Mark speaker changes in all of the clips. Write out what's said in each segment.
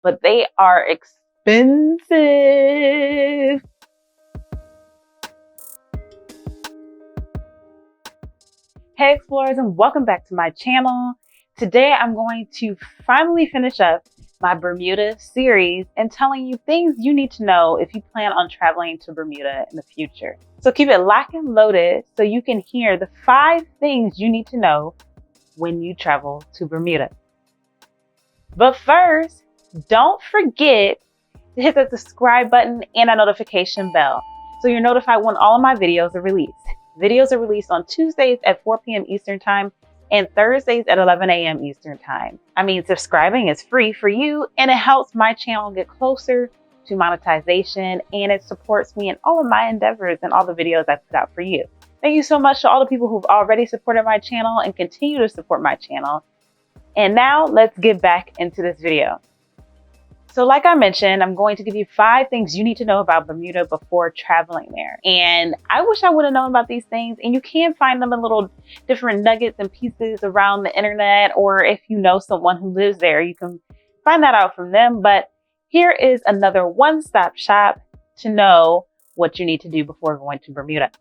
Speaker 1: but they are expensive. Hey explorers, and welcome back to my channel. Today I'm going to finally finish up my Bermuda series and telling you things you need to know if you plan on traveling to Bermuda in the future. So keep it locked and loaded so you can hear the 5 things you need to know when you travel to Bermuda. But first, don't forget to hit the subscribe button and a notification bell so you're notified when all of my videos are released. Videos are released on Tuesdays at 4 p.m. Eastern Time and Thursdays at 11 a.m. Eastern Time. I mean, subscribing is free for you and it helps my channel get closer to monetization, and it supports me in all of my endeavors and all the videos I put out for you. Thank you so much to all the people who've already supported my channel and continue to support my channel. And now let's get back into this video. So like I mentioned, I'm going to give you 5 things you need to know about Bermuda before traveling there. And I wish I would have known about these things, and you can find them in little different nuggets and pieces around the internet, or if you know someone who lives there, you can find that out from them. But here is another one-stop shop to know what you need to do before going to Bermuda.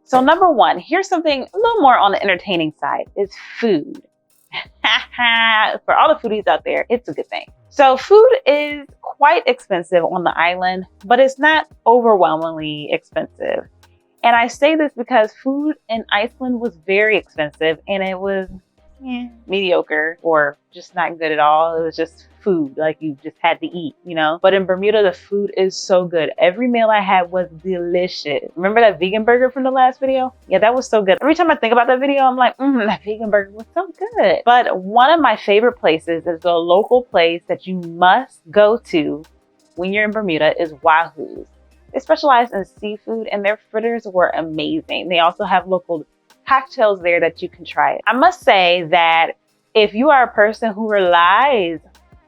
Speaker 1: So number 1, here's something a little more on the entertaining side, is food. For all the foodies out there, it's a good thing. So food is quite expensive on the island, but it's not overwhelmingly expensive. And I say this because food in Iceland was very expensive, and it was mediocre or just not good at all. It was just food, like you just had to eat, you know? But in Bermuda, the food is so good. Every meal I had was delicious. Remember that vegan burger from the last video? Yeah, that was so good. Every time I think about that video, I'm like, that vegan burger was so good. But one of my favorite places is the local place that you must go to when you're in Bermuda is Wahoo's. They specialize in seafood, and their fritters were amazing. They also have local cocktails there that you can try. I must say that if you are a person who relies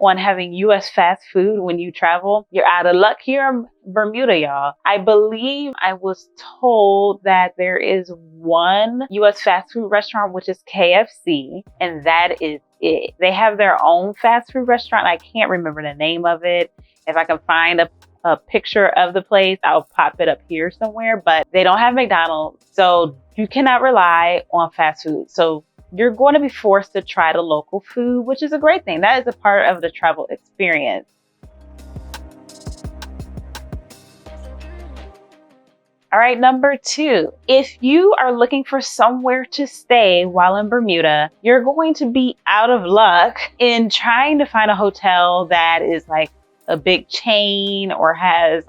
Speaker 1: on having US fast food when you travel, you're out of luck here in Bermuda, y'all. I believe I was told that there is one US fast food restaurant, which is KFC, and that is it. They have their own fast food restaurant. I can't remember the name of it. If I can find a picture of the place, I'll pop it up here somewhere, but they don't have McDonald's, so you cannot rely on fast food. So you're going to be forced to try the local food, which is a great thing. That is a part of the travel experience. All right, number 2, if you are looking for somewhere to stay while in Bermuda, you're going to be out of luck in trying to find a hotel that is like a big chain or has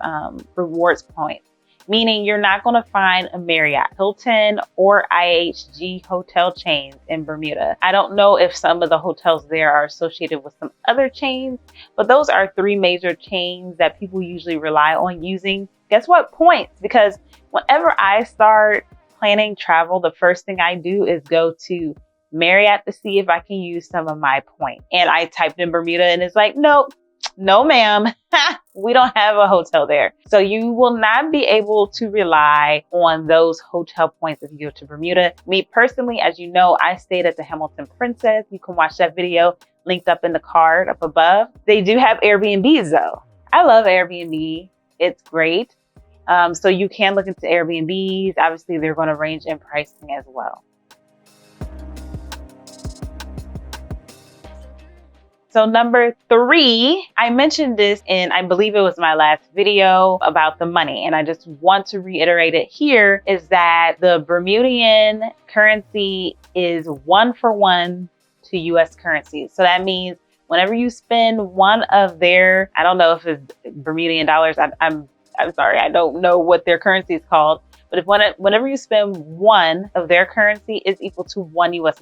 Speaker 1: rewards points, meaning you're not going to find a Marriott, Hilton, or IHG hotel chains in Bermuda. I don't know if some of the hotels there are associated with some other chains, but those are 3 major chains that people usually rely on using. Guess what? Points. Because whenever I start planning travel, the first thing I do is go to Marriott to see if I can use some of my points. And I typed in Bermuda and it's like, nope. No, ma'am, we don't have a hotel there. So you will not be able to rely on those hotel points if you go to Bermuda. Me personally, as you know, I stayed at the Hamilton Princess. You can watch that video linked up in the card up above. They do have Airbnbs though. I love Airbnb. It's great. So you can look into Airbnbs. Obviously, they're going to range in pricing as well. So number 3, I mentioned this in, I believe it was my last video about the money, and I just want to reiterate it here, is that the Bermudian currency is 1-for-1 to US currency. So that means whenever you spend one of their, I don't know if it's Bermudian dollars, I'm sorry, I don't know what their currency is called. But whenever you spend one of their currency is equal to $1 US.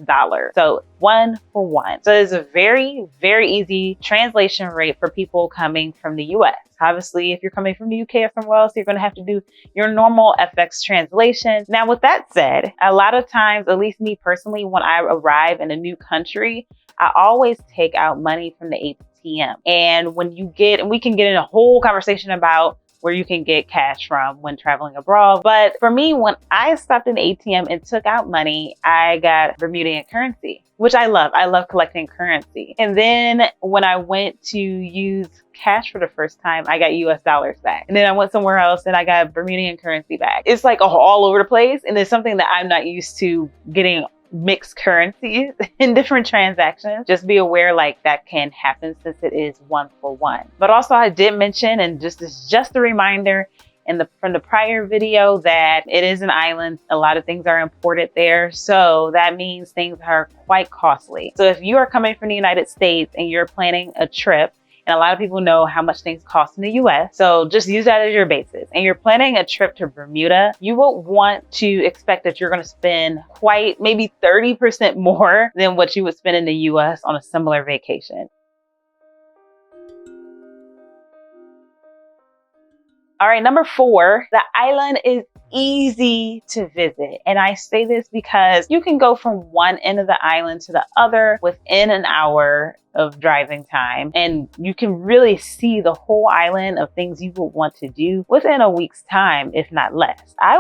Speaker 1: So 1-for-1. So it's a very, very easy translation rate for people coming from the US. Obviously, if you're coming from the UK or somewhere else, you're going to have to do your normal FX translation. Now, with that said, a lot of times, at least me personally, when I arrive in a new country, I always take out money from the ATM. And when you get, and we can get in a whole conversation about where you can get cash from when traveling abroad. But for me, when I stopped in the ATM and took out money, I got Bermudian currency, which I love. I love collecting currency. And then when I went to use cash for the first time, I got US dollars back. And then I went somewhere else and I got Bermudian currency back. It's like all over the place. And it's something that I'm not used to, getting mixed currencies in different transactions. Just be aware like that can happen since it is 1 for 1. But also I did mention, and just a reminder from the prior video, that it is an island. A lot of things are imported there. So that means things are quite costly. So if you are coming from the United States and you're planning a trip, and a lot of people know how much things cost in the US. So just use that as your basis. And you're planning a trip to Bermuda, you will want to expect that you're going to spend maybe 30% more than what you would spend in the US on a similar vacation. All right, number 4, the island is easy to visit. And I say this because you can go from one end of the island to the other within an hour of driving time. And you can really see the whole island of things you would want to do within a week's time, if not less. I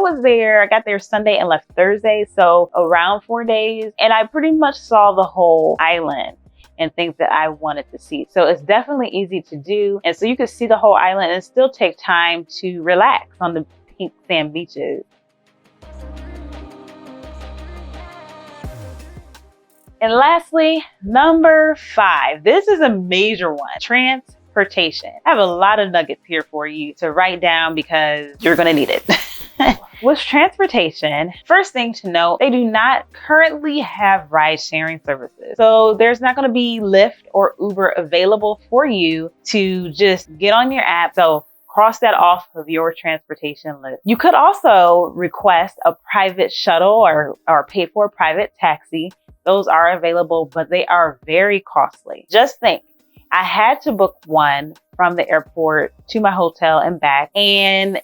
Speaker 1: got there Sunday and left Thursday. So around 4 days. And I pretty much saw the whole island and things that I wanted to see. So it's definitely easy to do. And so you can see the whole island and still take time to relax on the pink sand beaches. And lastly, number 5. This is a major one: transportation. I have a lot of nuggets here for you to write down because you're gonna need it. With transportation, first thing to note, they do not currently have ride sharing services. So there's not going to be Lyft or Uber available for you to just get on your app. So cross that off of your transportation list. You could also request a private shuttle or pay for a private taxi. Those are available, but they are very costly. Just think, I had to book one from the airport to my hotel and back, and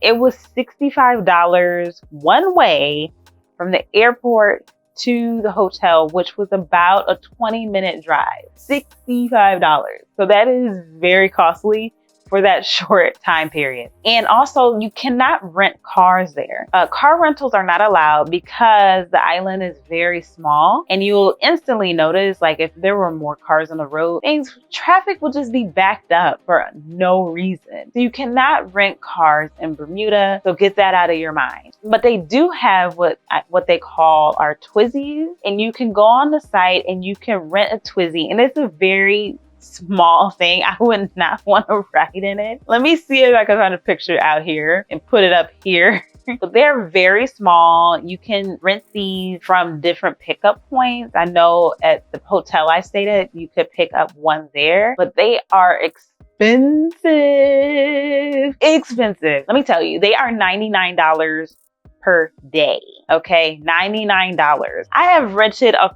Speaker 1: it was $65 one way from the airport to the hotel, which was about a 20-minute drive. $65. So that is very costly for that short time period. And also, you cannot rent cars there. Car rentals are not allowed because the island is very small, and you'll instantly notice, like, if there were more cars on the road, traffic will just be backed up for no reason. So you cannot rent cars in Bermuda, so get that out of your mind. But they do have what they call our Twizzies, and you can go on the site and you can rent a Twizzy, and it's a very small thing. I would not want to ride in it. Let me see if I can find a picture out here and put it up here. But they're very small. You can rent these from different pickup points. I know at the hotel I stayed at, you could pick up one there, but they are expensive. Let me tell you, they are $99 per day. Okay, $99. I have rented a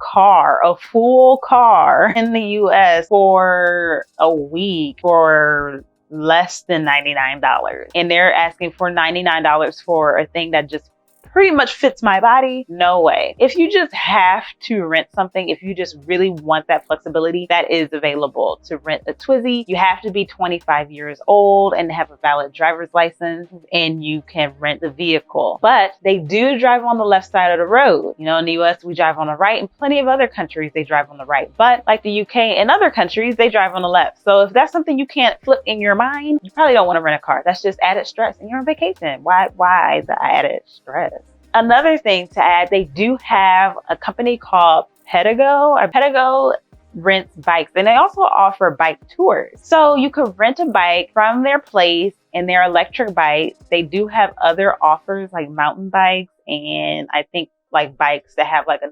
Speaker 1: full car in the US for a week for less than $99. And they're asking for $99 for a thing that just pretty much fits my body. No way. If you just have to rent something, if you just really want that flexibility, that is available to rent a Twizzy. You have to be 25 years old and have a valid driver's license, and you can rent the vehicle. But they do drive on the left side of the road. You know, in the US, we drive on the right. In plenty of other countries, they drive on the right. But like the UK and other countries, they drive on the left. So if that's something you can't flip in your mind, you probably don't want to rent a car. That's just added stress, and you're on vacation. Why the added stress? Another thing to add, they do have a company called Pedigo. Pedigo rents bikes, and they also offer bike tours. So you could rent a bike from their place, and their electric bikes. They do have other offers like mountain bikes, and I think like bikes that have like a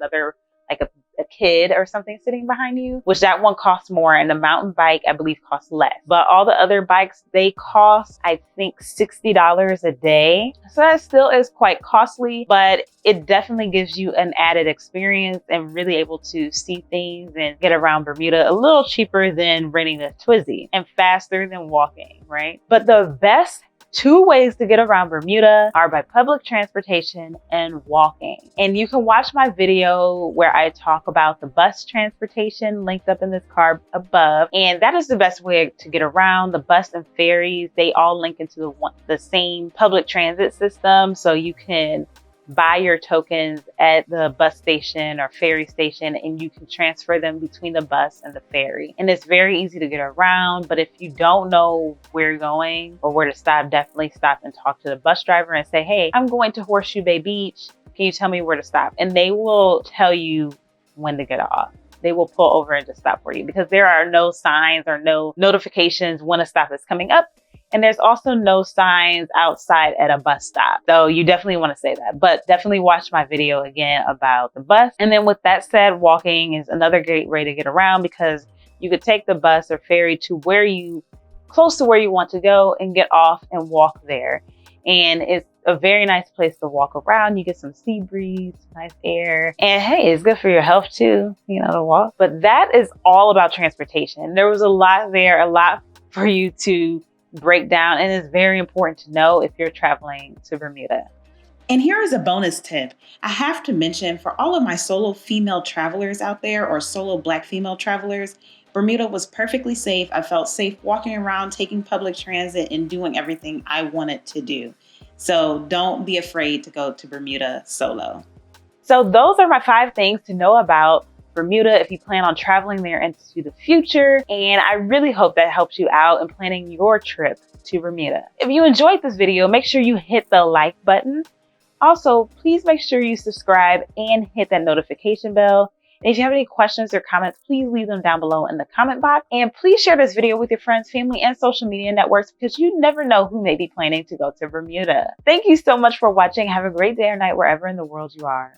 Speaker 1: kid or something sitting behind you, which that one costs more, and the mountain bike I believe costs less. But all the other bikes, they cost I think $60 a day. So that still is quite costly, but it definitely gives you an added experience and really able to see things and get around Bermuda a little cheaper than renting a Twizzy and faster than walking, right? But the best 2 ways to get around Bermuda are by public transportation and walking. And you can watch my video where I talk about the bus transportation linked up in this card above. And that is the best way to get around. The bus and ferries, they all link into the same public transit system. So you can buy your tokens at the bus station or ferry station, and you can transfer them between the bus and the ferry. And it's very easy to get around, but if you don't know where you're going or where to stop, definitely stop and talk to the bus driver and say, hey, I'm going to Horseshoe Bay Beach. Can you tell me where to stop? And they will tell you when to get off. They will pull over and just stop for you, because there are no signs or no notifications when a stop is coming up. And there's also no signs outside at a bus stop. So you definitely want to say that, but definitely watch my video again about the bus. And then with that said, walking is another great way to get around, because you could take the bus or ferry to close to where you want to go and get off and walk there. And it's a very nice place to walk around. You get some sea breeze, nice air, and hey, it's good for your health too, to walk. But that is all about transportation. There was a lot there, a lot for you to break down, and it's very important to know if you're traveling to Bermuda.
Speaker 2: And here is a bonus tip. I have to mention, for all of my solo female travelers out there, or solo Black female travelers, Bermuda was perfectly safe. I felt safe walking around, taking public transit, and doing everything I wanted to do. So don't be afraid to go to Bermuda solo.
Speaker 1: So those are my 5 things to know about Bermuda if you plan on traveling there into the future. And I really hope that helps you out in planning your trip to Bermuda. If you enjoyed this video, make sure you hit the like button. Also, please make sure you subscribe and hit that notification bell. And if you have any questions or comments, please leave them down below in the comment box. And please share this video with your friends, family, and social media networks, because you never know who may be planning to go to Bermuda. Thank you so much for watching. Have a great day or night wherever in the world you are.